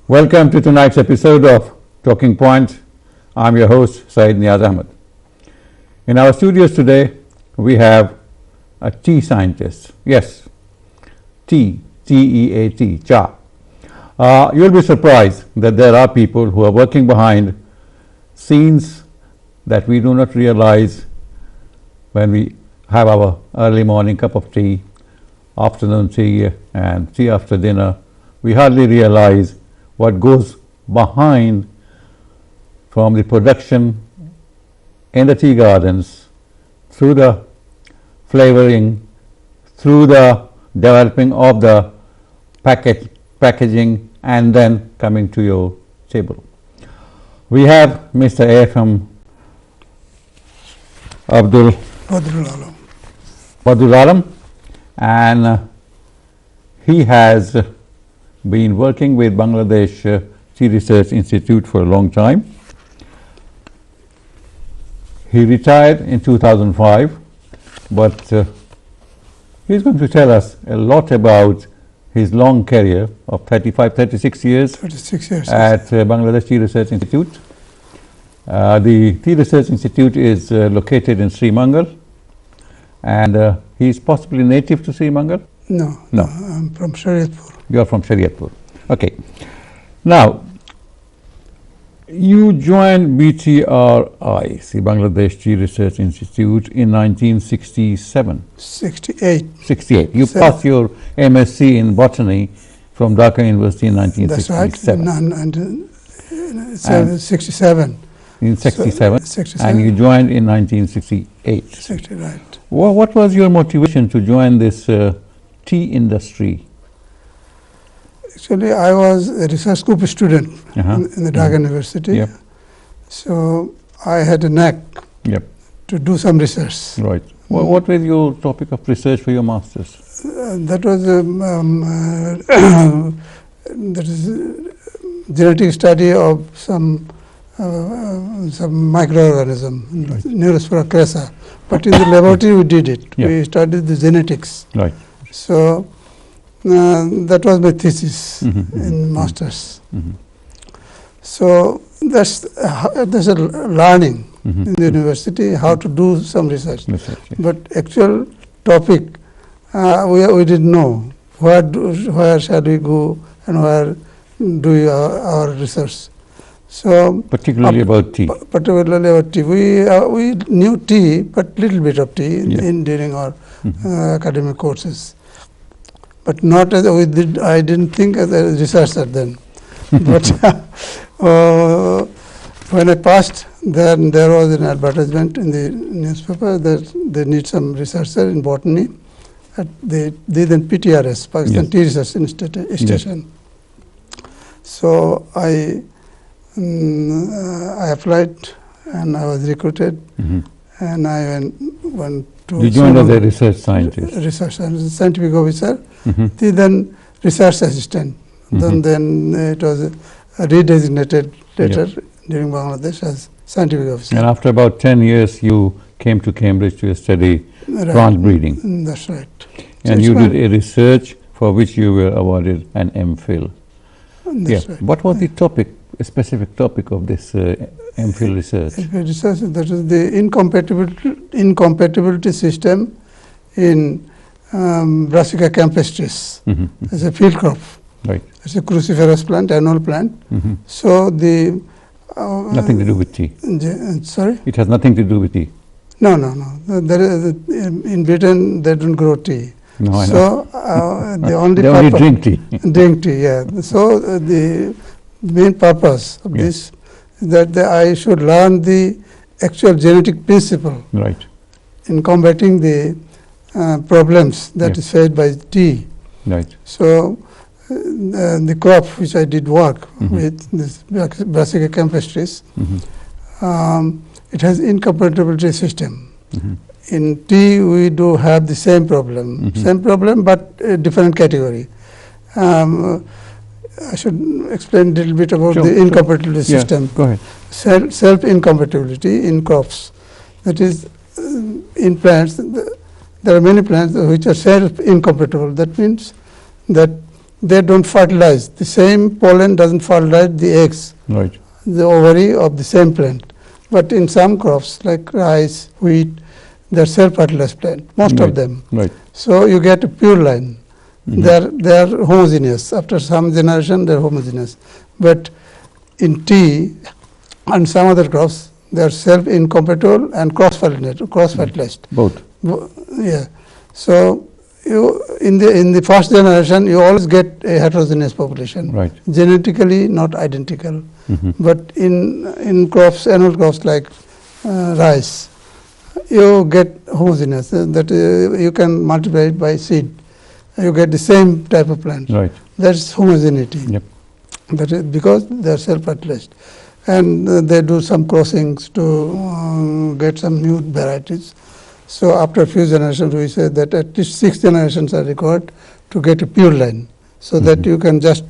Welcome to tonight's episode of Talking Point. I'm your host, Syed Neaz Ahmad. In our studios today, we have a tea scientist. Yes, tea, T-E-A-T, cha. You'll be surprised that there are people who are working behind scenes that we do not realize when we have our early morning cup of tea, afternoon tea, and tea after dinner. We hardly realize what goes behind from the production in the tea gardens, through the flavoring, through the developing of the packaging, and then coming to your table. We have Mr. A.F.M. Abdul Alam, and he has been working with Bangladesh Tea Research Institute for a long time. He retired in 2005, but he's going to tell us a lot about his long career of 36 years at Bangladesh Tea Research Institute. The Tea Research Institute is located in Sri Mangal, and he's possibly native to Sri Mangal? No, I'm from Shariatpur. You are from Shariatpur. Okay. Now, you joined BTRI, the Bangladesh Tea Research Institute, in 1967. 68. You passed your MSc in botany from Dhaka University in 1967. That's right. 67. In 67. 67. And you joined in 1968. 60, right. What was your motivation to join this tea industry? Actually, I was a research group student in the Dhaka University. Yep. So I had a knack to do some research. Right. What was your topic of research for your master's? That was that is genetic study of some microorganism, Neurospora crassa. But in the laboratory we did it. We studied the genetics. Right. So that was my thesis in masters. So that's a learning in the university how to do some research. But actual topic we didn't know where shall we go and where do our research. So particularly about tea. Particularly about tea. We knew tea, but little bit of tea during our academic courses. But not as we did. I didn't think as a researcher then. But when I passed, then there was an advertisement in the newspaper that they need some researcher in botany. They then PTRS, Pakistan Tea Research Station. So I applied and I was recruited, and I went to. You joined as a research scientist. Research and scientific officer. Then research assistant. Then it was redesignated later during Bangladesh as scientific officer. And after about 10 years, you came to Cambridge to study plant breeding. That's right. And you did a research for which you were awarded an MPhil. That's right. What was the topic, a specific topic of this MPhil research? Research, that is the incompatibility system in Brassica campestris. It's a field crop. Right. It's a cruciferous plant, annual plant. So the nothing to do with tea. Sorry? It has nothing to do with tea. No. There is in Britain they don't grow tea. No, I know. The only they only drink tea. Drink tea, yeah. So the main purpose of this is that I should learn the actual genetic principle in combating the problems that is faced by tea. Right. So the crop which I did work with, this Brassica campestris, it has incompatibility system. In tea we do have the same problem, but a different category. I should explain a little bit about the incompatibility system. Go ahead. Self-incompatibility in crops. That is, in plants, there are many plants which are self-incompatible. That means that they don't fertilize. The same pollen doesn't fertilize the eggs, Right. the ovary of the same plant. But in some crops like rice, wheat, they're self-fertilized plant, most Right. of them. Right. So you get a pure line. Mhm. They are homogeneous. After some generation, they're homogeneous. But in tea and some other crops, they are self-incompatible and cross-fertilized. Both. Yeah. So you in the first generation, you always get a heterogeneous population, Right. genetically not identical. Mhm. But in crops, annual crops like rice, you get homogeneous. That you can multiply it by seed. You get the same type of plant. Right. That's homogeneity. Yep. That is because they are self-fertilized, and they do some crossings to get some new varieties. So after a few generations, we say that at least 6 generations are required to get a pure line, so that you can just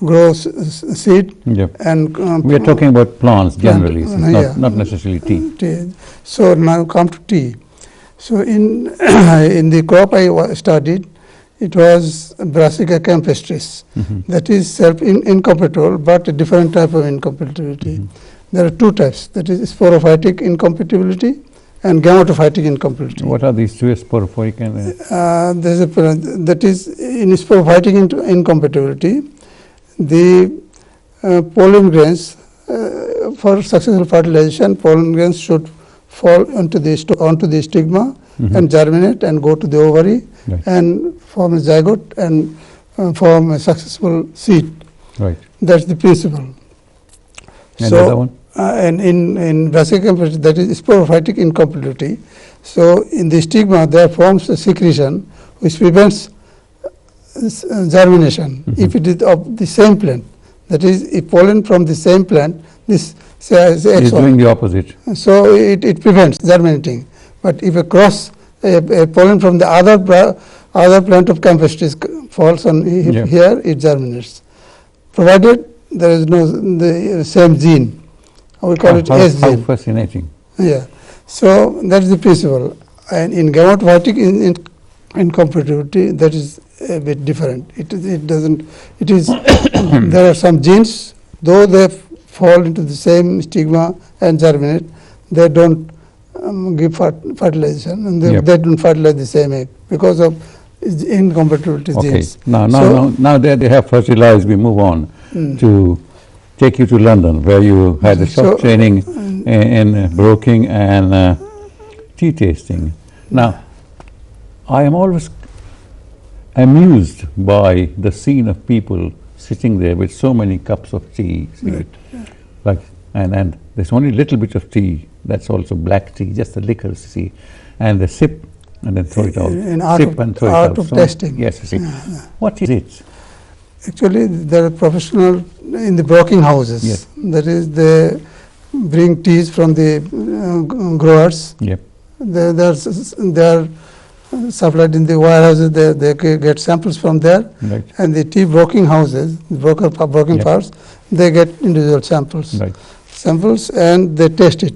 grow seed Yep. and We are talking about plants generally, plant, it's yeah. not necessarily tea. tea. So now come to tea. So in in the crop I studied, it was Brassica campestris. Mhm. That is self-incompatible, but a different type of incompatibility. There are two types. That is sporophytic incompatibility and gametophytic incompatibility. What are these two, sporophytic and There's a that is in sporophytic incompatibility. The pollen grains for successful fertilization, pollen grains should fall onto the stigma and germinate and go to the ovary Right. and form a zygote and form a successful seed. right? That's the principle. And the other one? And in Brassica campestris, that is sporophytic incompatibility. So in the stigma, there forms a secretion which prevents germination. If it is of the same plant, that is, if pollen from the same plant, this say It's X1, doing the opposite. so it prevents germinating. But if a pollen from the other plant of campestris falls on Yeah. here, it germinates, provided there is no the same gene. We call it S How gene. fascinating. Yeah. So that's the principle. And in gametophytic incompatibility, that is a bit different. It doesn't. It is there are some genes, though they fall into the same stigma and germinate, they don't give fertilization, and Yep. they don't fertilize the same egg because of incompatibility Okay. genes. Now So- that they have fertilized, we move on to take you to London, where you had a short So- training in broking and tea tasting. Now, I am always amused by the scene of people sitting there with so many cups of tea, like, and there's only a little bit of tea, that's also black tea, just a liquor, see, and they sip and then throw it out. In art Sip of- and throw it art out. of tasting. Yes, see. What is it? Actually, there are professional in the broking houses. Yes. That is, they bring teas from the growers. Yep. They are supplied in the warehouses. They get samples from there, Right. and the tea broking houses, broking Yep. firms, they get individual samples. Right. Samples, and they test it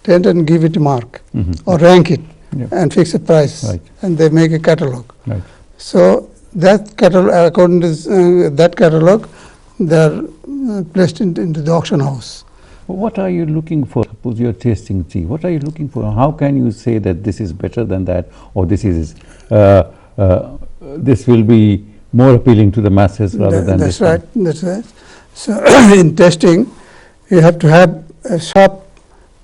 and give it a mark Mhm. or rank it Yep. and fix a price, Right. and they make a catalog. Right. So that catalog, according to that catalog, they are placed into the auction house. What are you looking for? Suppose you're tasting tea. What are you looking for? How can you say that this is better than that, or this will be more appealing to the masses rather than That's this one? right. That's right. So in testing, you have to have a sharp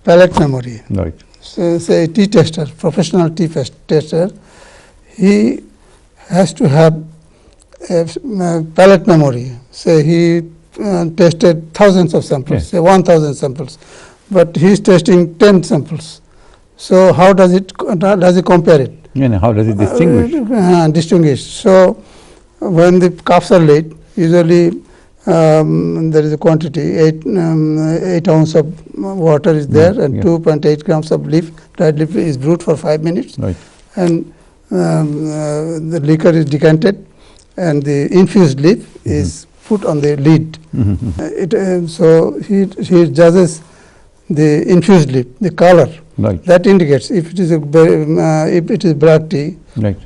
palate memory. Right. So say a tea tester, professional tea tester, he has to have a palate memory. Say he tested thousands of samples, Yes. say 1,000 samples, but he is testing 10 samples. So how does he compare it? And how does it distinguish? Distinguish. So when the cups are laid, usually there is a quantity, 8 ounces of water is there, and yeah. 2.8 grams of dried leaf is brewed for 5 minutes, Right. and the liquor is decanted, and the infused leaf is put on the lid. So he judges the infused leaf, the color. Right. That indicates if it is black tea, Right.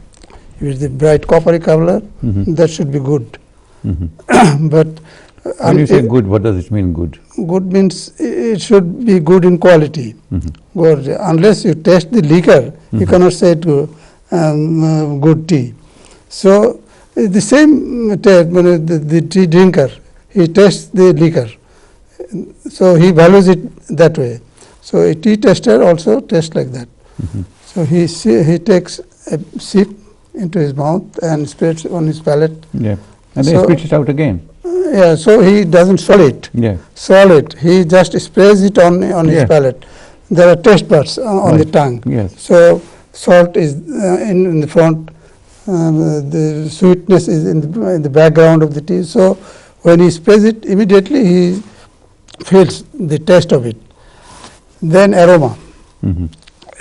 if it is a bright coppery color, that should be good. But When you say good, what does it mean, good? good means it should be good in quality. Good. Unless you taste the liquor, you cannot say to good tea. So the same the tea drinker, he tastes the liquor, so he values it that way. So a tea taster also tastes like that. So he takes a sip into his mouth and spits on his palate. Yeah, and then spits it out again. Yeah, so he doesn't swallow it. Yeah, Swallow it. He just sprays it on his palate. There are taste buds on the tongue. Yes. So salt is in the front. The sweetness is in the background of the tea. So when he sprays it, immediately he feels the taste of it. Then aroma.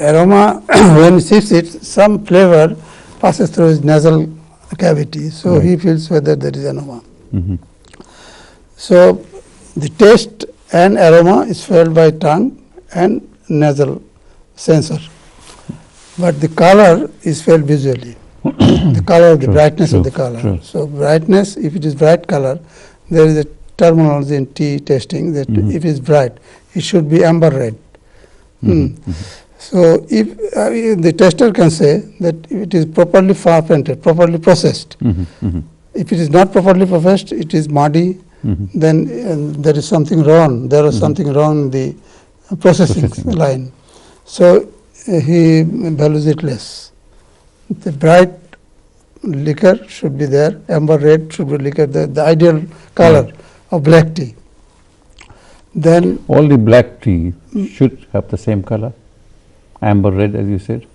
Aroma, when he sips it, some flavor passes through his nasal cavity. So he feels whether there is aroma. So the taste and aroma is felt by tongue and nasal sensor, but the color is felt visually. The color, the brightness of the color. So brightness, if it is bright color, there is a terminology in tea tasting that if it is bright, it should be amber red. So if the tester can say that if it is properly fermented, properly processed. If it is not properly processed, it is muddy. Then there is something wrong. There is something wrong in the processing line. So he values it less. The bright liquor should be there. Amber red should be liquor. The ideal color of black tea. Then all the black tea should have the same color. Amber red, as you said.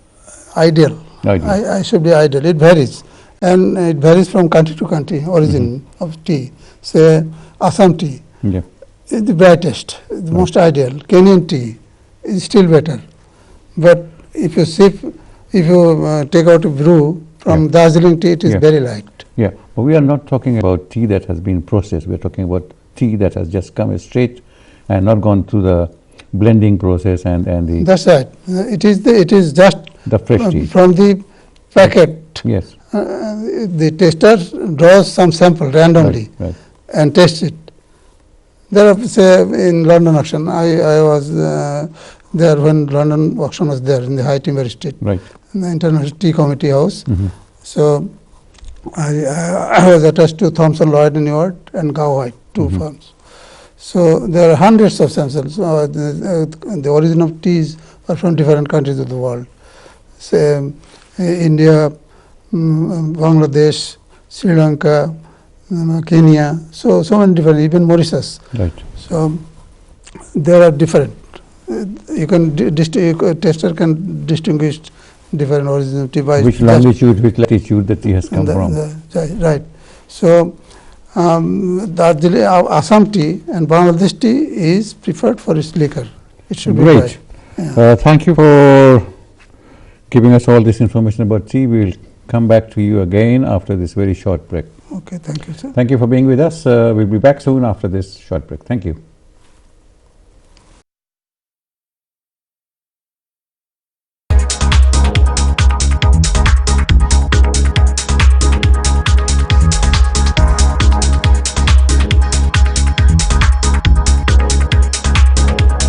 Ideal. I should be ideal. It varies, and it varies from country to country. Origin of tea. Say Assam tea is the brightest, the most ideal. Kenyan tea is still better. But if you take out a brew from Darjeeling tea, it is very light. Yeah, but we are not talking about tea that has been processed. We are talking about tea that has just come straight and not gone through the blending process and the. That's right. It is just the fresh tea from the packet. Yes. The taster draws some sample randomly and tastes it. There are, say, in London auction, I was there when London auction was there in the High Timber Street, in the International Tea Committee House. So I was attached to Thomson Lloyd in New York and Gow White, two firms. So there are hundreds of samples. The origin of teas are from different countries of the world. Say India, Bangladesh, Sri Lanka, Kenya, so many different, even Mauritius. So there are different. You can tester can distinguish different origins of tea by which longitude, which latitude the tea has come from. Right. So the Assam tea and Bangladesh tea is preferred for its liquor. It should be great. Thank you for giving us all this information about tea. We will come back to you again after this very short break. Okay, thank you, sir. Thank you for being with us. We'll be back soon after this short break. Thank you.